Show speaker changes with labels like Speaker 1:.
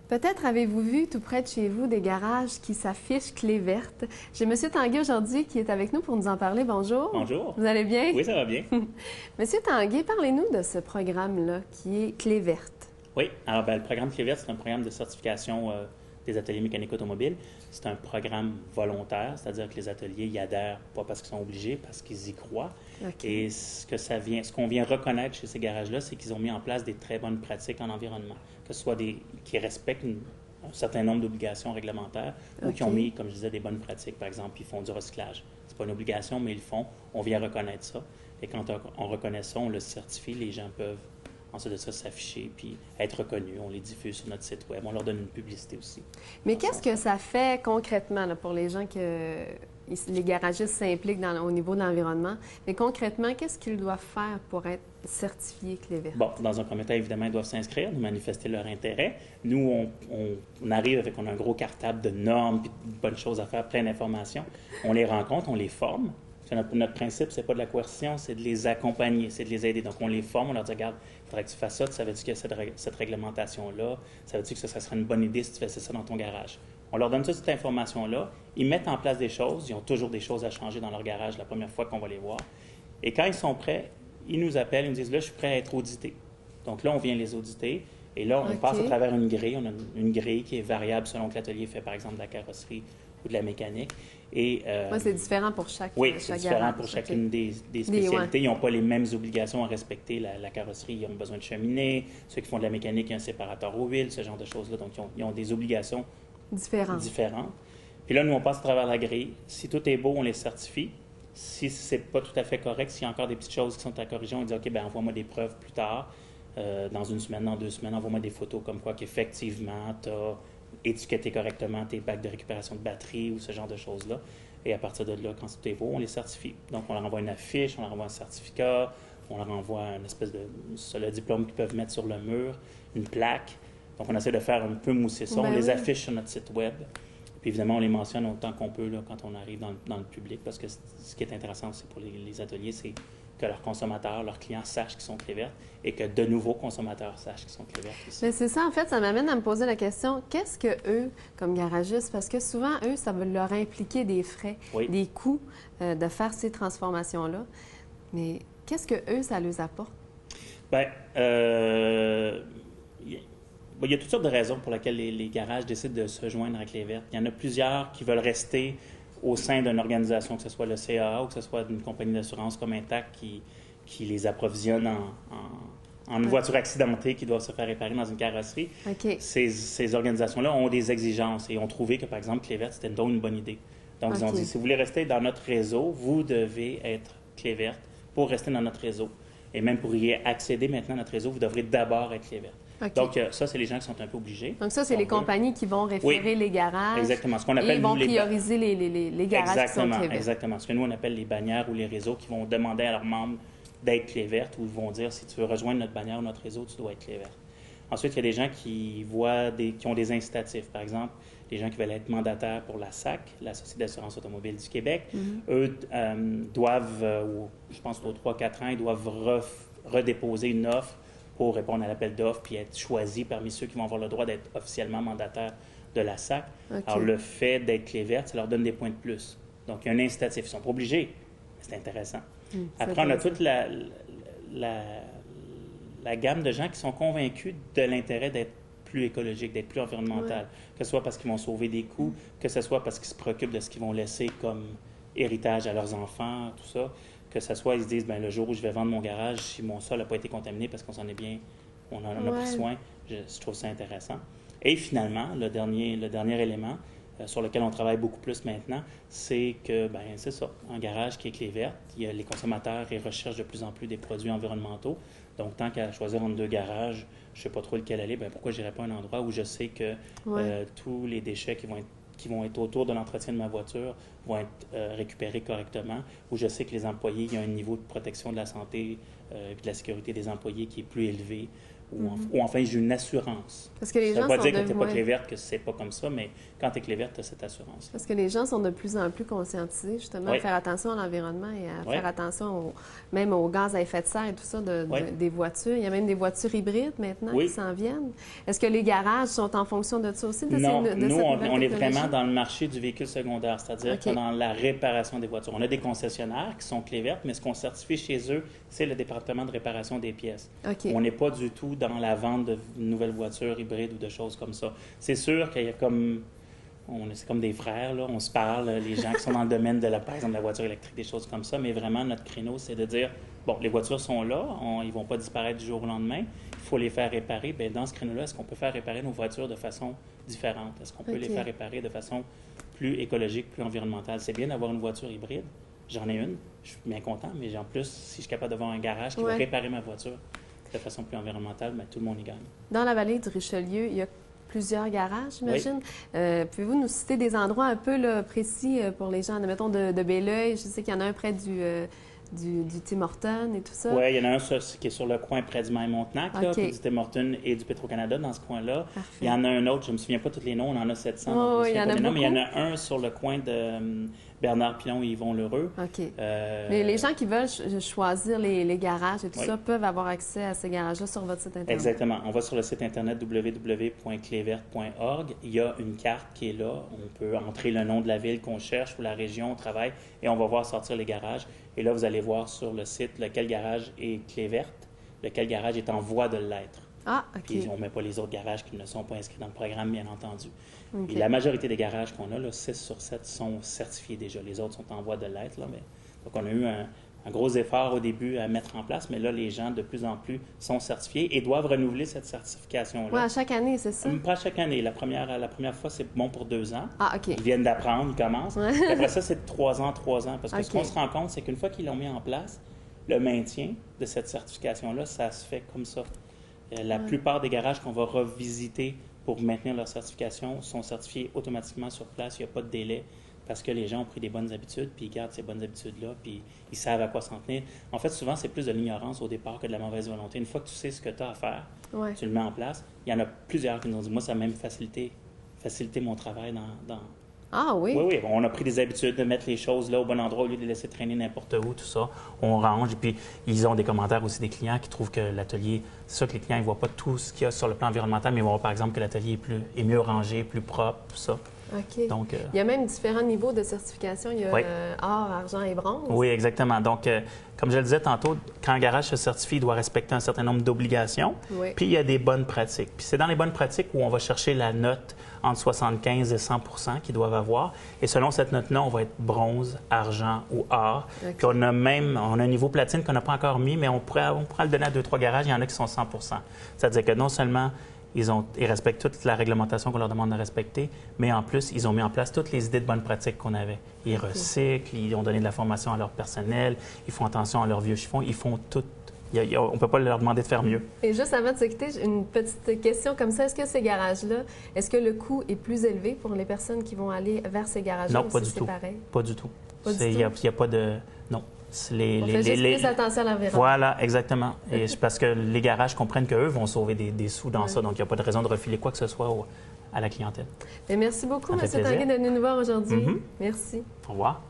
Speaker 1: Peut-être avez-vous vu tout près de chez vous des garages qui s'affichent clé verte. J'ai M. Tanguay aujourd'hui qui est avec nous pour nous en parler. Bonjour.
Speaker 2: Bonjour.
Speaker 1: Vous allez bien?
Speaker 2: Oui, ça va bien.
Speaker 1: Monsieur Tanguay, parlez-nous de ce programme-là qui est clé verte.
Speaker 2: Oui, alors le programme Clé verte, c'est un programme de certification des ateliers mécaniques automobiles. C'est un programme volontaire, c'est-à-dire que les ateliers y adhèrent pas parce qu'ils sont obligés, parce qu'ils y croient.
Speaker 1: Okay.
Speaker 2: Et ce qu'on vient reconnaître chez ces garages-là, c'est qu'ils ont mis en place des très bonnes pratiques en environnement, que ce soit qui respectent un certain nombre d'obligations réglementaires ou qui ont mis, comme je disais, des bonnes pratiques. Par exemple, ils font du recyclage. C'est pas une obligation, mais ils le font. On vient reconnaître ça. Et quand on reconnaît ça, on le certifie, les gens peuvent ensuite de ça s'afficher puis être reconnus. On les diffuse sur notre site web. On leur donne une publicité aussi.
Speaker 1: Mais qu'est-ce que ça fait concrètement là, pour les gens que les garagistes s'impliquent au niveau de l'environnement? Mais concrètement, qu'est-ce qu'ils doivent faire pour être certifiés clé verte?
Speaker 2: Bon, dans un premier temps, évidemment, ils doivent s'inscrire, nous manifester leur intérêt. Nous, on arrive on a un gros cartable de normes puis de bonnes choses à faire, plein d'informations. On les rencontre, on les forme. Notre principe, c'est pas de la coercition, c'est de les accompagner, c'est de les aider. Donc, on les forme, on leur dit, regarde, il faudrait que tu fasses ça, tu savais-tu qu'il y a cette réglementation-là, savais-tu que ça serait une bonne idée si tu faisais ça dans ton garage. On leur donne toute cette information-là, ils mettent en place des choses, ils ont toujours des choses à changer dans leur garage la première fois qu'on va les voir. Et quand ils sont prêts, ils nous appellent, ils nous disent, là, je suis prêt à être audité. Donc là, on vient les auditer, et là, on passe à travers une grille, on a une grille qui est variable selon que l'atelier fait, par exemple, de la carrosserie ou de la mécanique. Et,
Speaker 1: c'est différent pour chaque
Speaker 2: Oui, c'est différent
Speaker 1: garage.
Speaker 2: pour chacune des spécialités. Ils n'ont pas les mêmes obligations à respecter. La carrosserie, ils ont besoin de cheminée. Ceux qui font de la mécanique, il y a un séparateur aux huiles, ce genre de choses-là. Donc, ils ont des obligations différentes. Puis là, nous, on passe à travers la grille. Si tout est beau, on les certifie. Si ce n'est pas tout à fait correct, s'il y a encore des petites choses qui sont à corriger, on dit, OK, bien, envoie-moi des preuves plus tard. Dans une semaine, dans 2 semaines, envoie-moi des photos comme quoi qu'effectivement, tu as étiqueté correctement tes bacs de récupération de batterie ou ce genre de choses-là. Et à partir de là, quand tout est beau, on les certifie. Donc, on leur envoie une affiche, on leur envoie un certificat, on leur envoie une espèce de le diplôme qu'ils peuvent mettre sur le mur, une plaque. Donc, on essaie de faire un peu mousser ça. On les affiche sur notre site web. Puis, évidemment, on les mentionne autant qu'on peut là, quand on arrive dans le public, parce que ce qui est intéressant aussi pour les ateliers, c'est que leurs consommateurs, leurs clients sachent qu'ils sont clés vertes et que de nouveaux consommateurs sachent qu'ils sont clés vertes aussi.
Speaker 1: Mais c'est ça, en fait, ça m'amène à me poser la question, qu'est-ce que eux, comme garagistes, parce que souvent, eux, ça va leur impliquer des frais, des coûts de faire ces transformations-là. Mais qu'est-ce que eux, ça leur apporte?
Speaker 2: Bien, il y a toutes sortes de raisons pour lesquelles les garages décident de se joindre à Clé verte. Il y en a plusieurs qui veulent rester au sein d'une organisation, que ce soit le CAA ou que ce soit une compagnie d'assurance comme Intact qui les approvisionne en une voiture accidentée qui doit se faire réparer dans une carrosserie. Ces organisations-là ont des exigences et ont trouvé que, par exemple, Clé verte, c'était une bonne idée. Donc, ils ont dit, si vous voulez rester dans notre réseau, vous devez être Clé verte pour rester dans notre réseau. Et même pour y accéder maintenant à notre réseau, vous devrez d'abord être Clé verte. Donc, ça, c'est les gens qui sont un peu obligés.
Speaker 1: Donc, ça, c'est les compagnies qui vont référer les garages.
Speaker 2: Exactement. Ce qu'on appelle,
Speaker 1: et ils vont prioriser les garages qui sont clé verte.
Speaker 2: Exactement. Ce que nous, on appelle les bannières ou les réseaux qui vont demander à leurs membres d'être clé verte ou ils vont dire, si tu veux rejoindre notre bannière ou notre réseau, tu dois être clé verte. Ensuite, il y a des gens qui ont des incitatifs. Par exemple, les gens qui veulent être mandataires pour la SAC, la Société d'assurance automobile du Québec, eux doivent, je pense aux 3-4 ans, ils doivent redéposer une offre pour répondre à l'appel d'offres puis être choisis parmi ceux qui vont avoir le droit d'être officiellement mandataires de la SAC. Alors, le fait d'être clé verte, ça leur donne des points de plus. Donc, il y a un incitatif. Ils ne sont pas obligés, mais c'est intéressant. Après, on a toute la gamme de gens qui sont convaincus de l'intérêt d'être plus écologique, d'être plus environnemental, que ce soit parce qu'ils vont sauver des coûts, que ce soit parce qu'ils se préoccupent de ce qu'ils vont laisser comme héritage à leurs enfants, tout ça, que ce soit ils se disent, bien, le jour où je vais vendre mon garage, si mon sol n'a pas été contaminé parce qu'on s'en est bien, on en a pris soin, je trouve ça intéressant. Et finalement, le dernier élément sur lequel on travaille beaucoup plus maintenant, c'est que, bien, c'est ça, un garage qui est clé verte, les consommateurs ils recherchent de plus en plus des produits environnementaux. Donc, tant qu'à choisir entre 2 garages, je ne sais pas trop lequel aller, bien, pourquoi je n'irais pas à un endroit où je sais que tous les déchets qui vont être autour de l'entretien de ma voiture vont être récupérés correctement, où je sais que les employés, il y a un niveau de protection de la santé et de la sécurité des employés qui est plus élevé, ou enfin, j'ai une assurance.
Speaker 1: Parce que les gens
Speaker 2: ça ne veut pas dire que tu n'es pas
Speaker 1: ouais.
Speaker 2: clé verte, que c'est pas comme ça, mais quand tu es clé verte, tu as cette assurance.
Speaker 1: Parce que les gens sont de plus en plus conscientisés, justement, à faire attention à l'environnement et à faire attention même aux gaz à effet de serre et tout ça des voitures. Il y a même des voitures hybrides maintenant qui s'en viennent. Est-ce que les garages sont en fonction de ça aussi?
Speaker 2: Non, nous, on est vraiment dans le marché du véhicule secondaire, c'est-à-dire qu'on est dans la réparation des voitures. On a des concessionnaires qui sont clés vertes, mais ce qu'on certifie chez eux, c'est le département de réparation des pièces. On n'est pas du tout dans la vente de nouvelles voitures hybrides ou de choses comme ça. C'est sûr qu'il y a c'est comme des frères, là, on se parle, les gens qui sont dans le domaine de par exemple, la voiture électrique, des choses comme ça, mais vraiment, notre créneau, c'est de dire, bon, les voitures sont là, ils ne vont pas disparaître du jour au lendemain, il faut les faire réparer. Bien, dans ce créneau-là, est-ce qu'on peut faire réparer nos voitures de façon différente? Est-ce qu'on peut les faire réparer de façon plus écologique, plus environnementale? C'est bien d'avoir une voiture hybride. J'en ai une, je suis bien content, mais en plus, si je suis capable d'avoir un garage qui va réparer ma voiture de façon plus environnementale, bien, tout le monde y gagne.
Speaker 1: Dans la vallée du Richelieu, il y a plusieurs garages, j'imagine. Pouvez-vous nous citer des endroits un peu là, précis pour les gens, mettons de Belleuil? Je sais qu'il y en a un près du Tim Hortons et tout ça.
Speaker 2: Oui, il y en a un qui est sur le coin près du Maine-Montenac, du Tim Hortons et du Petro-Canada, dans ce coin-là. Parfait. Il y en a un autre, je ne me souviens pas tous les noms, on en a 700.
Speaker 1: Il y en a beaucoup.
Speaker 2: Mais il y en a un sur le coin de Bernard Pilon et Yvon Lheureux.
Speaker 1: OK. Mais les gens qui veulent choisir les garages et tout ça peuvent avoir accès à ces garages-là sur votre site Internet.
Speaker 2: Exactement. On va sur le site Internet www.cléverte.org. Il y a une carte qui est là. On peut entrer le nom de la ville qu'on cherche ou la région où on travaille et on va voir sortir les garages. Et là, vous allez voir sur le site lequel garage est clé verte, lequel garage est en voie de l'être.
Speaker 1: Ah, OK.
Speaker 2: Puis on ne met pas les autres garages qui ne sont pas inscrits dans le programme, bien entendu. Okay. Et la majorité des garages qu'on a, là, 6 sur 7, sont certifiés déjà. Les autres sont en voie de l'être. Donc, on a eu un gros effort au début à mettre en place, mais là, les gens, de plus en plus, sont certifiés et doivent renouveler cette certification-là.
Speaker 1: Oui, à chaque année, c'est ça?
Speaker 2: Pas à chaque année. La première fois, c'est bon pour 2 ans.
Speaker 1: Ah, OK.
Speaker 2: Ils viennent d'apprendre, ils commencent. Et après ça, c'est de 3 ans. Parce que ce qu'on se rend compte, c'est qu'une fois qu'ils l'ont mis en place, le maintien de cette certification-là, ça se fait comme ça. La plupart des garages qu'on va revisiter pour maintenir leur certification sont certifiés automatiquement sur place. Il n'y a pas de délai parce que les gens ont pris des bonnes habitudes, puis ils gardent ces bonnes habitudes-là, puis ils savent à quoi s'en tenir. En fait, souvent, c'est plus de l'ignorance au départ que de la mauvaise volonté. Une fois que tu sais ce que tu as à faire, tu le mets en place. Il y en a plusieurs qui nous ont dit, moi, ça a même facilité mon travail dans
Speaker 1: Ah oui?
Speaker 2: Oui. On a pris des habitudes de mettre les choses là au bon endroit au lieu de les laisser traîner n'importe où, tout ça. On range. Et puis, ils ont des commentaires aussi des clients qui trouvent que l'atelier, c'est sûr que les clients ne voient pas tout ce qu'il y a sur le plan environnemental, mais ils vont voir, par exemple, que l'atelier est mieux rangé, plus propre, tout ça.
Speaker 1: OK.
Speaker 2: Donc,
Speaker 1: il y a même différents niveaux de certification. Il y a or, argent et bronze.
Speaker 2: Oui, exactement. Donc, comme je le disais tantôt, quand un garage se certifie, il doit respecter un certain nombre d'obligations.
Speaker 1: Oui.
Speaker 2: Puis, il y a des bonnes pratiques. Puis, c'est dans les bonnes pratiques où on va chercher la note entre 75 et 100 qu'ils doivent avoir. Et selon cette note-là, on va être bronze, argent ou or. Okay. Puis, on a un niveau platine qu'on n'a pas encore mis, mais on pourrait le donner à 2-3 garages. Il y en a qui sont 100 C'est-à-dire que non seulement ils respectent toute la réglementation qu'on leur demande de respecter, mais en plus, ils ont mis en place toutes les idées de bonnes pratiques qu'on avait. Ils recyclent, ils ont donné de la formation à leur personnel, ils font attention à leurs vieux chiffons, ils font tout. On ne peut pas leur demander de faire mieux.
Speaker 1: Et juste avant de se quitter, j'ai une petite question comme ça. Est-ce que ces garages-là, est-ce que le coût est plus élevé pour les personnes qui vont aller vers ces garages-là?
Speaker 2: Non, pas du tout.
Speaker 1: Pareil?
Speaker 2: Pas du tout. Il n'y a pas de... Non.
Speaker 1: On fait juste plus attention à l'environnement.
Speaker 2: Voilà, exactement. Et parce que les garages comprennent qu'eux vont sauver des sous dans ça, donc il n'y a pas de raison de refiler quoi que ce soit à la clientèle.
Speaker 1: Et merci beaucoup, M. Tanguay, de venir nous voir aujourd'hui. Merci.
Speaker 2: Au revoir.